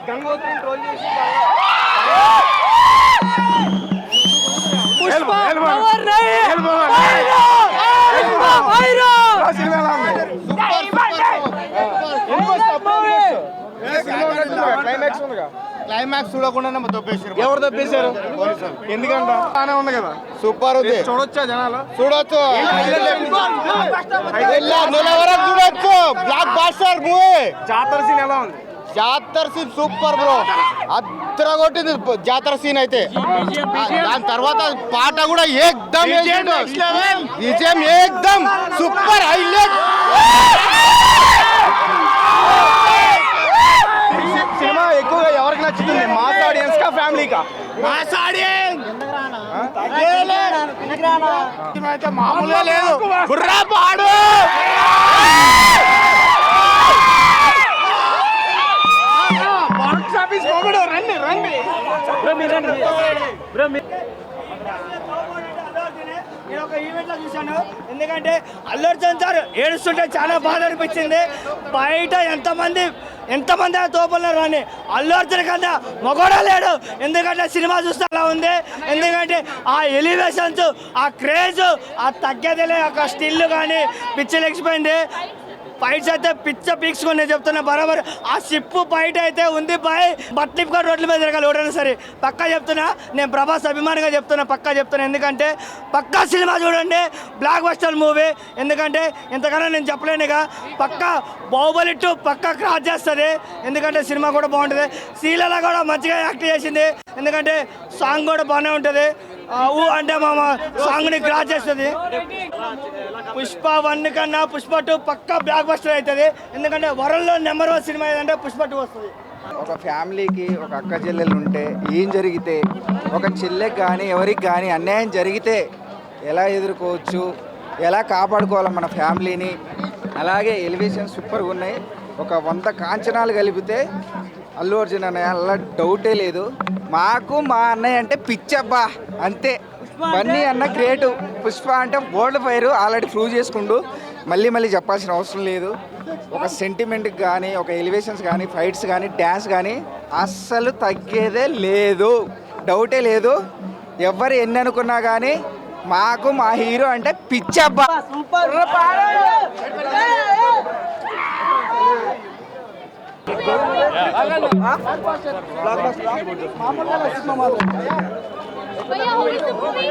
గంగోత్రిని troll చేసి climax చూడకుండా ఎవరు తప్పేశారు? ఎందుకంట బాగానే ఉంది కదా, సూపర్ ఉంది. చూడొచ్చా జనాలు? చూడొచ్చు, చూడొచ్చు. Blockbuster movie. జాతర సీన్ ఎలా ఉంది? జాతర సీన్ సూపర్ బ్రో, అద్ర కొట్టింది జాతర సీన్ అయితే. దాని తర్వాత పాట కూడా ఏకదమ్ విజయం ఏకదమ్ సూపర్ హైలైట్. సినిమా ఎక్కువగా ఎవరికి నచ్చుతుంది? మాస్ ఆడియన్స్ కా, ఫ్యామిలీ కా? మాస్ ఆడియన్స్ అయితే మామూలుగా లేదు. బుర్రా పాడు బాక్స్ ఆఫీస్ మొగుడు. రండి రండి. నేను ఒక ఈవెంట్ లో చూశాను. ఎందుకంటే అల్లు అర్జున్ సార్ ఏడుస్తుంటే చాలా బాధ అనిపించింది. బయట ఎంతమంది తోపల్లో రాని అల్లు అర్జున్ కన్నా మగోడా లేడు. ఎందుకంటే సినిమా చూస్తే అలా ఉంది. ఎందుకంటే ఆ ఎలివేషన్స్, ఆ క్రేజ్, ఆ తగ్గేదిలే, ఒక స్టిల్ కానీ పిచ్చి లెక్కిపోయింది. ఫైట్స్ అయితే పిచ్చ పీక్స్కొని నేను చెప్తున్నా బరాబర్. ఆ షిప్ ఫైట్ అయితే ఉంది బాయ్, బట్లిప్గా రోడ్ల మీద తిరగాలి ఎవరైనా సరే. పక్కా చెప్తున్నా, నేను ప్రభాస్ అభిమానిగా చెప్తున్నా, పక్కా చెప్తున్నా. ఎందుకంటే పక్కా సినిమా చూడండి, బ్లాక్ బస్టర్ మూవీ. ఎందుకంటే ఇంతకన్నా నేను చెప్పలేనుగా. పక్కా బాహుబలి 2 పక్కా క్రాస్ చేస్తుంది. ఎందుకంటే సినిమా కూడా బాగుంటుంది. శ్రీలీల కూడా మంచిగా యాక్ట్ చేసింది. ఎందుకంటే సాంగ్ కూడా బాగానే ఉంటుంది. ఊ అంటే మా సాంగ్ని క్రాస్ చేస్తుంది. పుష్ప 1 కన్నా పుష్ప 2 పక్కా బ్లాక్ బస్టర్ అవుతుంది. ఎందుకంటే వరల్డ్లో నెంబర్ 1 సినిమా ఏదంటే పుష్ప 2 వస్తుంది. ఒక ఫ్యామిలీకి ఒక అక్క చెల్లెలు ఉంటే ఏం జరిగితే, ఒక చెల్లెకి కానీ ఎవరికి కానీ అన్యాయం జరిగితే ఎలా ఎదుర్కోవచ్చు, ఎలా కాపాడుకోవాలి మన ఫ్యామిలీని. అలాగే ఎలివేషన్ సూపర్గా ఉన్నాయి. ఒక 100 కాంచనాలు కలిపితే అల్లు అర్జున్ అన్నయ్య అలా డౌటే లేదు. మాకు మా అన్నయ్య అంటే పిచ్చబ్బా అంతే. బన్నీ అన్న క్రియేటివ్, పుష్ప అంటే వరల్డ్ ఫైర్ ఆల్రెడీ ప్రూవ్ చేసుకుంటూ మళ్ళీ చెప్పాల్సిన అవసరం లేదు. ఒక సెంటిమెంట్కి కానీ, ఒక ఎలివేషన్స్ కానీ, ఫైట్స్ కానీ, డ్యాన్స్ కానీ అస్సలు తగ్గేదే లేదు, డౌటే లేదు. ఎవరు ఎన్ని అనుకున్నా కానీ మాకు మా హీరో అంటే పిచ్చబ్బా. भैया who is the movie?